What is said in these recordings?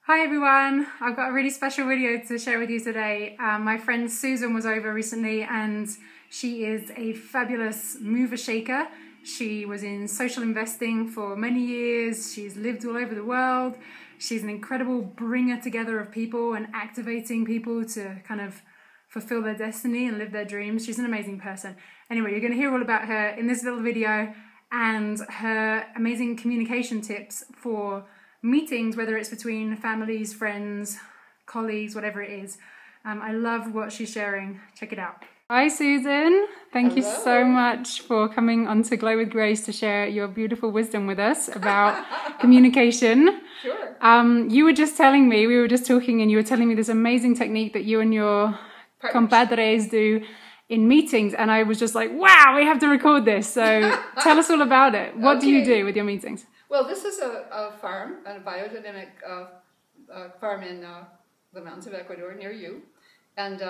Hi everyone, I've got a really special video to share with you today. My friend Susan was over recently and she is a fabulous mover shaker. She was in social investing for many years. She's lived all over the world. She's an incredible bringer together of people and activating people to kind of fulfill their destiny and live their dreams. She's an amazing person. Anyway, you're going to hear all about her in this little video and her amazing communication tips for meetings, whether it's between families, friends, colleagues, whatever it is. I love what she's sharing. Check it out. Hi Susan, thank you so much for coming onto Glow with Grace to share your beautiful wisdom with us about communication. Sure. You were just telling me, we were just talking and you were telling me this amazing technique that you and your compadres do in meetings, and I was just like, wow, we have to record this. So tell us all about it. What do you do with your meetings? Well, this is a farm, a biodynamic farm in the mountains of Ecuador near you. And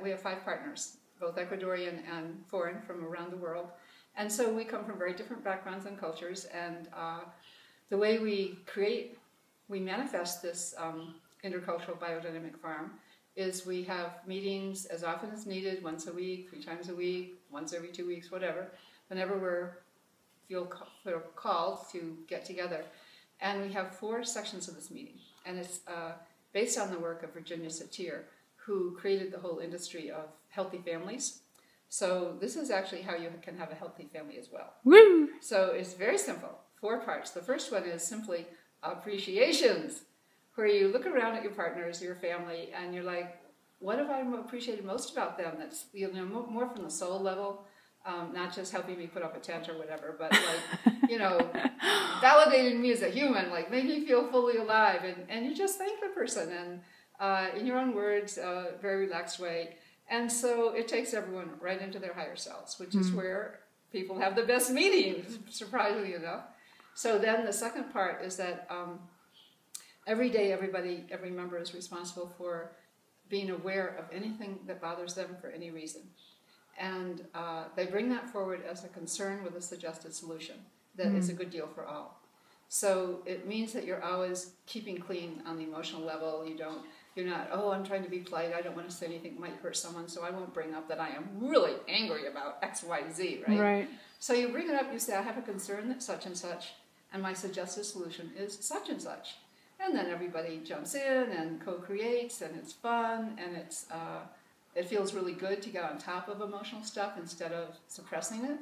we have 5 partners, both Ecuadorian and foreign from around the world. And so we come from very different backgrounds and cultures. And the way we manifest this intercultural biodynamic farm is we have meetings as often as needed, once a week, 3 times a week, once every 2 weeks, whatever, whenever feel called to get together. And we have 4 sections of this meeting. And it's based on the work of Virginia Satir, who created the whole industry of healthy families. So this is actually how you can have a healthy family as well. Woo! So it's very simple, 4 parts. The first one is simply appreciations, where you look around at your partners, your family, and you're like, what have I appreciated most about them? That's more from the soul level. Not just helping me put up a tent or whatever, but like, validating me as a human, like made me feel fully alive. And you just thank the person and in your own words, very relaxed way. And so it takes everyone right into their higher selves, which is where people have the best meetings, surprisingly enough. So then the second part is that every day, every member is responsible for being aware of anything that bothers them for any reason. And they bring that forward as a concern with a suggested solution that is a good deal for all. So it means that you're always keeping clean on the emotional level. You're not, oh, I'm trying to be polite. I don't want to say anything that might hurt someone, so I won't bring up that I am really angry about X, Y, Z, right? Right. So you bring it up, you say, I have a concern that such and such, and my suggested solution is such and such. And then everybody jumps in and co-creates, and it's fun, and it feels really good to get on top of emotional stuff instead of suppressing it.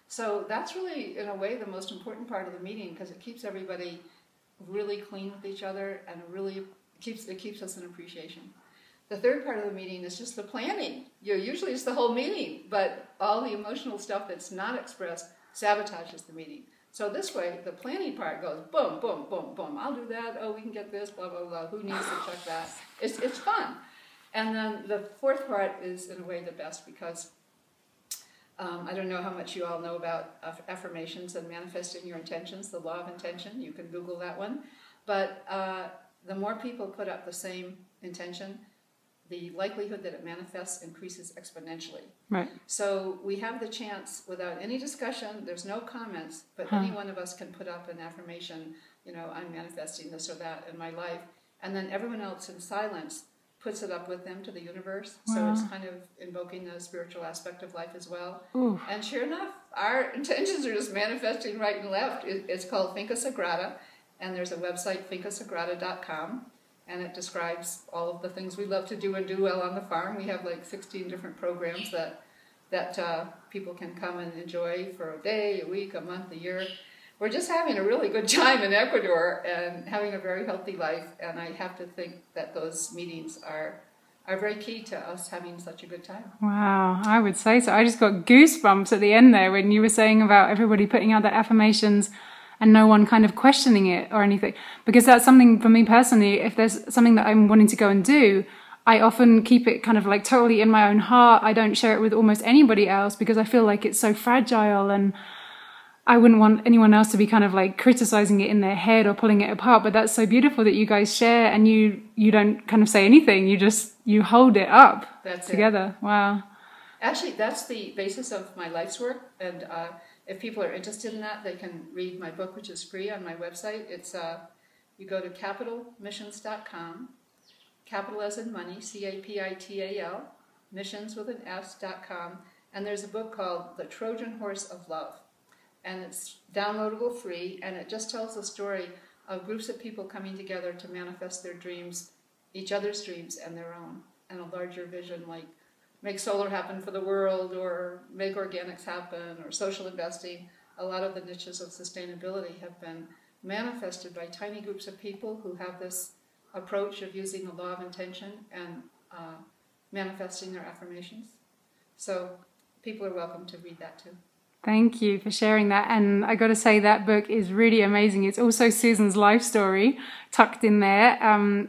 So that's really, in a way, the most important part of the meeting, because it keeps everybody really clean with each other and really it keeps us in appreciation. The third part of the meeting is just the planning. Usually it's the whole meeting, but all the emotional stuff that's not expressed sabotages the meeting. So this way, the planning part goes boom, boom, boom, boom. I'll do that. Oh, we can get this, blah, blah, blah. Who needs to check that? It's fun. And then the fourth part is, in a way, the best, because I don't know how much you all know about affirmations and manifesting your intentions, the law of intention. You can Google that one. But the more people put up the same intention, the likelihood that it manifests increases exponentially. Right. So we have the chance, without any discussion, there's no comments, but any one of us can put up an affirmation, I'm manifesting this or that in my life, and then everyone else in silence puts it up with them to the universe. Wow. So it's kind of invoking the spiritual aspect of life as well. Ooh. And sure enough, our intentions are just manifesting right and left. It's called Finca Sagrada, and there's a website, fincasagrada.com, and it describes all of the things we love to do and do well on the farm. We have like 16 different programs that people can come and enjoy for a day, a week, a month, a year. We're just having a really good time in Ecuador and having a very healthy life, and I have to think that those meetings are very key to us having such a good time. Wow, I would say so. I just got goosebumps at the end there when you were saying about everybody putting out their affirmations and no one kind of questioning it or anything, because that's something for me personally. If there's something that I'm wanting to go and do, I often keep it kind of like totally in my own heart. I don't share it with almost anybody else because I feel like it's so fragile, and I wouldn't want anyone else to be kind of like criticizing it in their head or pulling it apart. But that's so beautiful that you guys share, and you don't kind of say anything. You hold it up together. Wow. Actually, that's the basis of my life's work. And if people are interested in that, they can read my book, which is free on my website. It's you go to capitalmissions.com, capital as in money, CAPITAL, missions with an S.com, and there's a book called The Trojan Horse of Love. And it's downloadable free, and it just tells the story of groups of people coming together to manifest their dreams, each other's dreams and their own, and a larger vision like make solar happen for the world, or make organics happen, or social investing. A lot of the niches of sustainability have been manifested by tiny groups of people who have this approach of using the law of intention and manifesting their affirmations. So people are welcome to read that too. Thank you for sharing that. And I got to say, that book is really amazing. It's also Susan's life story tucked in there.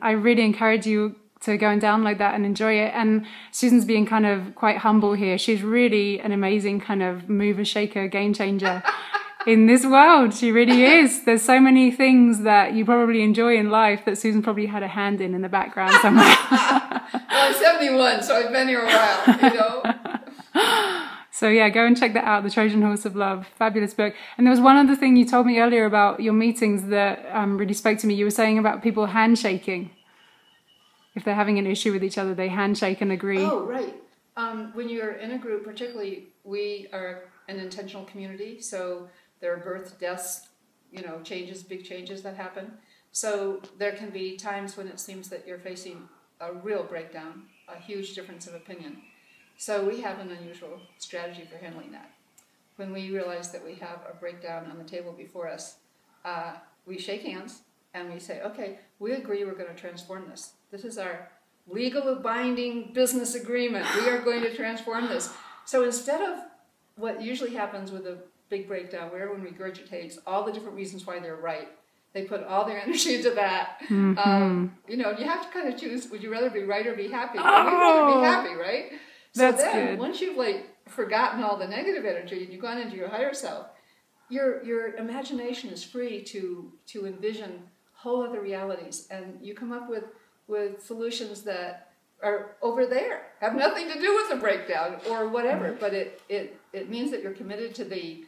I really encourage you to go and download that and enjoy it. And Susan's being kind of quite humble here. She's really an amazing kind of mover, shaker, game changer in this world. She really is. There's so many things that you probably enjoy in life that Susan probably had a hand in the background somewhere. Well, I'm 71, so I've been here a while, you know. So yeah, go and check that out, The Trojan Horse of Love. Fabulous book. And there was one other thing you told me earlier about your meetings that really spoke to me. You were saying about people handshaking. If they're having an issue with each other, they handshake and agree. Oh, right. When you're in a group, particularly, we are an intentional community, so there are births, deaths, you know, changes, big changes that happen. So there can be times when it seems that you're facing a real breakdown, a huge difference of opinion. So we have an unusual strategy for handling that. When we realize that we have a breakdown on the table before us, we shake hands and we say, okay, we agree we're going to transform this. This is our legal binding business agreement. We are going to transform this. So instead of what usually happens with a big breakdown, where everyone regurgitates all the different reasons why they're right, they put all their energy into that. Mm-hmm. You know, you have to kind of choose, would you rather be right or be happy? Well, we'd rather be happy, right? So That's then, good. once you've forgotten all the negative energy and you've gone into your higher self, your imagination is free to envision whole other realities, and you come up with solutions that are over there, have nothing to do with the breakdown or whatever, but it means that you're committed to the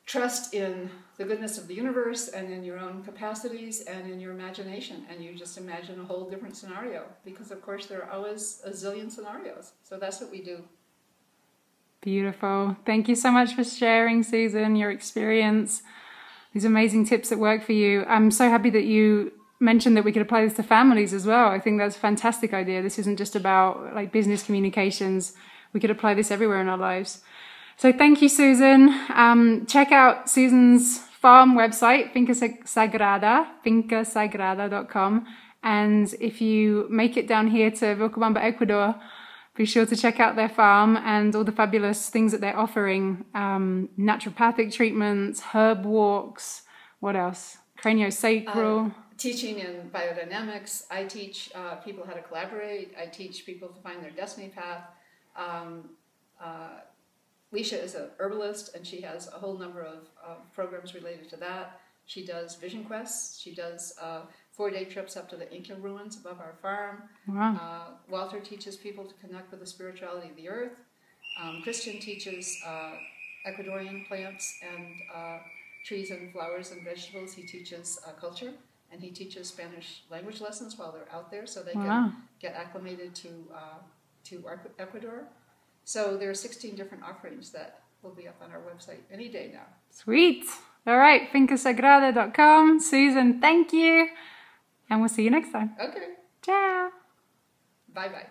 trust in the goodness of the universe and in your own capacities and in your imagination, and you just imagine a whole different scenario, because of course there are always a zillion scenarios. So that's what we do. Beautiful. Thank you so much for sharing, Susan, your experience, these amazing tips that work for you. I'm so happy that you mentioned that we could apply this to families as well. I think that's a fantastic idea. This isn't just about like business communications. We could apply this everywhere in our lives. So thank you, Susan. Check out Susan's farm website, fincasagrada.com. And if you make it down here to Vilcabamba, Ecuador, be sure to check out their farm and all the fabulous things that they're offering. Naturopathic treatments, herb walks, what else? Craniosacral. Teaching in biodynamics. I teach people how to collaborate. I teach people to find their destiny path. Leisha is an herbalist, and she has a whole number of programs related to that. She does vision quests. She does 4-day trips up to the Inca ruins above our farm. Wow. Walter teaches people to connect with the spirituality of the earth. Christian teaches Ecuadorian plants and trees and flowers and vegetables. He teaches culture, and he teaches Spanish language lessons while they're out there, so they can get acclimated to Ecuador. So there are 16 different offerings that will be up on our website any day now. Sweet. All right, fincasagrada.com. Susan, thank you. And we'll see you next time. Okay. Ciao. Bye-bye.